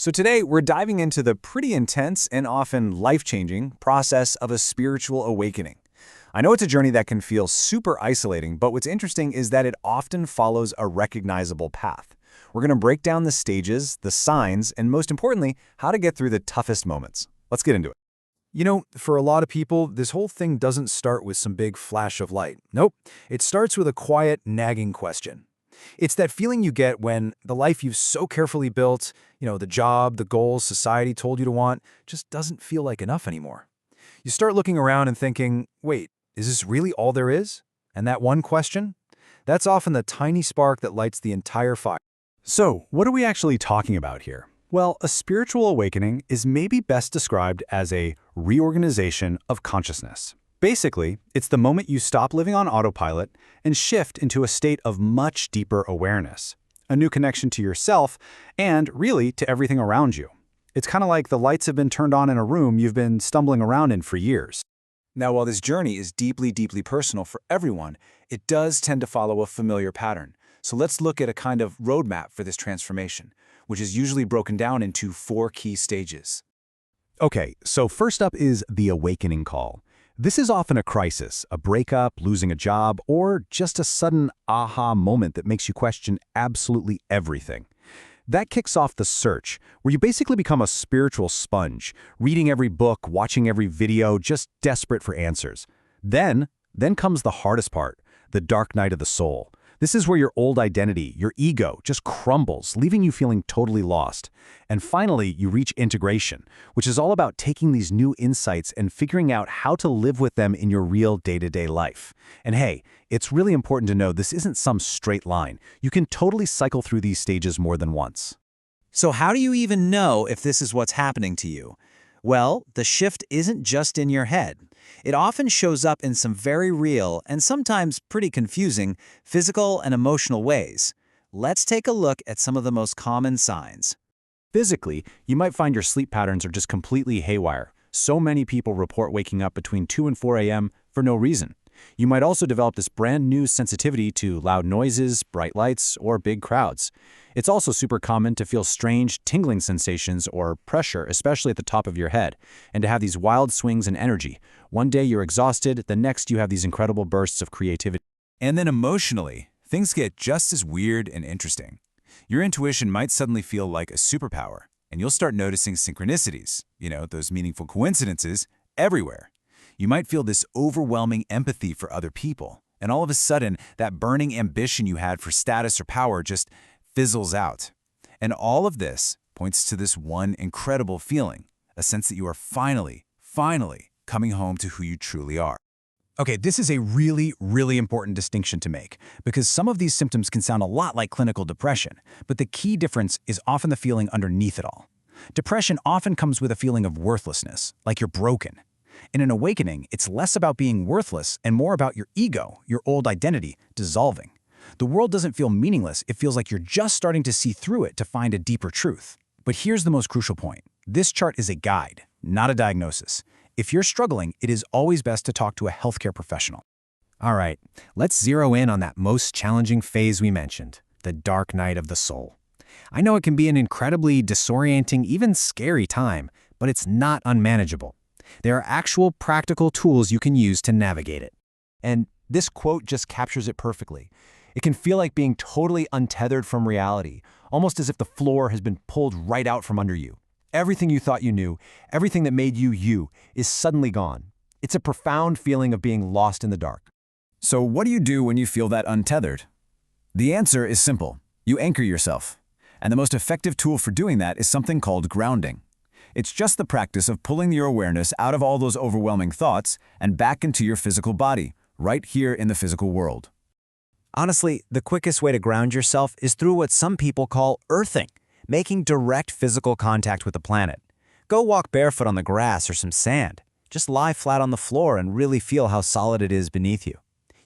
So today, we're diving into the pretty intense and often life-changing process of a spiritual awakening. I know it's a journey that can feel super isolating, but what's interesting is that it often follows a recognizable path. We're going to break down the stages, the signs, and most importantly, how to get through the toughest moments. Let's get into it. You know, for a lot of people, this whole thing doesn't start with some big flash of light. Nope, it starts with a quiet, nagging question. It's that feeling you get when the life you've so carefully built, the job, the goals society told you to want, just doesn't feel like enough anymore. You start looking around and thinking, wait, is this really all there is? And that one question? That's often the tiny spark that lights the entire fire. So, what are we actually talking about here? Well, a spiritual awakening is maybe best described as a reorganization of consciousness. Basically, it's the moment you stop living on autopilot and shift into a state of much deeper awareness, a new connection to yourself and, really, to everything around you. It's kind of like the lights have been turned on in a room you've been stumbling around in for years. Now, while this journey is deeply, deeply personal for everyone, it does tend to follow a familiar pattern. So let's look at a kind of roadmap for this transformation, which is usually broken down into 4 key stages. Okay, so first up is the awakening call. This is often a crisis, a breakup, losing a job, or just a sudden aha moment that makes you question absolutely everything. That kicks off the search, where you basically become a spiritual sponge, reading every book, watching every video, just desperate for answers. Then comes the hardest part, the dark night of the soul. This is where your old identity, your ego, just crumbles, leaving you feeling totally lost. And finally, you reach integration, which is all about taking these new insights and figuring out how to live with them in your real day-to-day life. And hey, it's really important to know this isn't some straight line. You can totally cycle through these stages more than once. So how do you even know if this is what's happening to you? Well, the shift isn't just in your head. It often shows up in some very real and sometimes pretty confusing physical and emotional ways. Let's take a look at some of the most common signs. Physically, you might find your sleep patterns are just completely haywire. So many people report waking up between 2 and 4 a.m. for no reason. You might also develop this brand new sensitivity to loud noises, bright lights, or big crowds. It's also super common to feel strange, tingling sensations or pressure, especially at the top of your head, and to have these wild swings in energy. One day you're exhausted, the next you have these incredible bursts of creativity. And then emotionally, things get just as weird and interesting. Your intuition might suddenly feel like a superpower, and you'll start noticing synchronicities, those meaningful coincidences, everywhere. You might feel this overwhelming empathy for other people, and all of a sudden, that burning ambition you had for status or power just fizzles out. And all of this points to this one incredible feeling, a sense that you are finally coming home to who you truly are. Okay, this is a really, really important distinction to make, because some of these symptoms can sound a lot like clinical depression, but the key difference is often the feeling underneath it all. Depression often comes with a feeling of worthlessness, like you're broken. In an awakening, it's less about being worthless and more about your ego, your old identity, dissolving. The world doesn't feel meaningless, it feels like you're just starting to see through it to find a deeper truth. But here's the most crucial point. This chart is a guide, not a diagnosis. If you're struggling, it is always best to talk to a healthcare professional. All right, let's zero in on that most challenging phase we mentioned, the dark night of the soul. I know it can be an incredibly disorienting, even scary time, but it's not unmanageable. There are actual practical tools you can use to navigate it. And this quote just captures it perfectly. It can feel like being totally untethered from reality, almost as if the floor has been pulled right out from under you. Everything you thought you knew, everything that made you you, is suddenly gone. It's a profound feeling of being lost in the dark. So what do you do when you feel that untethered? The answer is simple. You anchor yourself. And the most effective tool for doing that is something called grounding. It's just the practice of pulling your awareness out of all those overwhelming thoughts and back into your physical body, right here in the physical world. Honestly, the quickest way to ground yourself is through what some people call earthing, making direct physical contact with the planet. Go walk barefoot on the grass or some sand. Just lie flat on the floor and really feel how solid it is beneath you.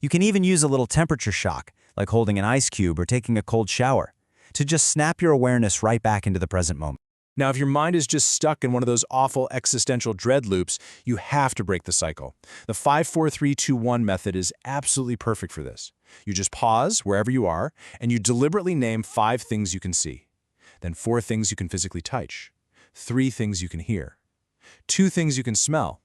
You can even use a little temperature shock, like holding an ice cube or taking a cold shower, to just snap your awareness right back into the present moment. Now, if your mind is just stuck in one of those awful existential dread loops, you have to break the cycle. The 5-4-3-2-1 method is absolutely perfect for this. You just pause wherever you are, and you deliberately name 5 things you can see. then 4 things you can physically touch, 3 things you can hear, 2 things you can smell,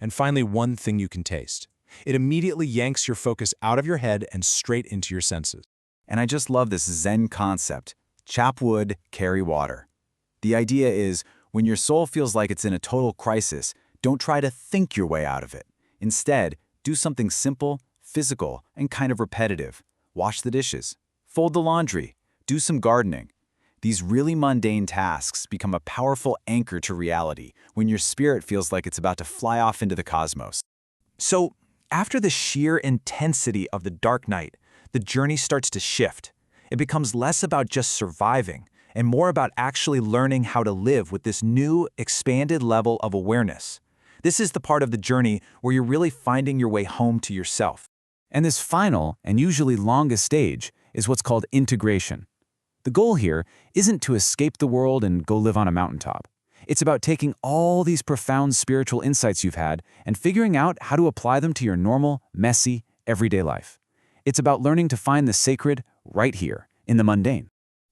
and finally 1 thing you can taste. It immediately yanks your focus out of your head and straight into your senses. And I just love this Zen concept. Chop wood, carry water. The idea is, when your soul feels like it's in a total crisis, don't try to think your way out of it. Instead, do something simple, physical, and kind of repetitive. Wash the dishes, fold the laundry, do some gardening. These really mundane tasks become a powerful anchor to reality when your spirit feels like it's about to fly off into the cosmos. So, after the sheer intensity of the dark night, the journey starts to shift. It becomes less about just surviving and more about actually learning how to live with this new, expanded level of awareness. This is the part of the journey where you're really finding your way home to yourself. And this final, and usually longest stage, is what's called integration. The goal here isn't to escape the world and go live on a mountaintop. It's about taking all these profound spiritual insights you've had and figuring out how to apply them to your normal, messy, everyday life. It's about learning to find the sacred right here, in the mundane.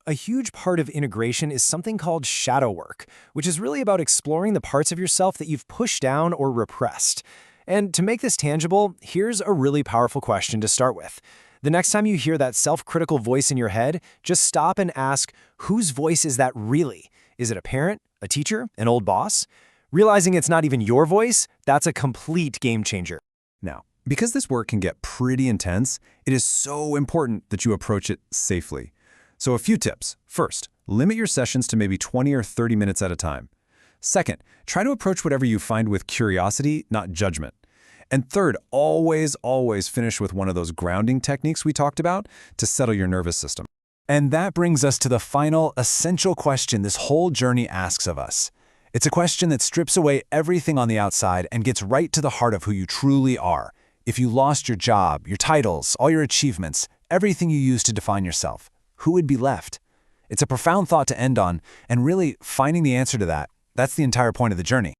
A huge part of integration is something called shadow work, which is really about exploring the parts of yourself that you've pushed down or repressed. And to make this tangible, here's a really powerful question to start with. The next time you hear that self-critical voice in your head, just stop and ask, whose voice is that really? Is it a parent, a teacher, an old boss? Realizing it's not even your voice, that's a complete game changer. Now, because this work can get pretty intense, it is so important that you approach it safely. So a few tips. First, limit your sessions to maybe 20 or 30 minutes at a time. Second, try to approach whatever you find with curiosity, not judgment. And third, always finish with one of those grounding techniques we talked about to settle your nervous system. And that brings us to the final, essential question this whole journey asks of us. It's a question that strips away everything on the outside and gets right to the heart of who you truly are. If you lost your job, your titles, all your achievements, everything you used to define yourself, who would be left? It's a profound thought to end on, and really, finding the answer to that, that's the entire point of the journey.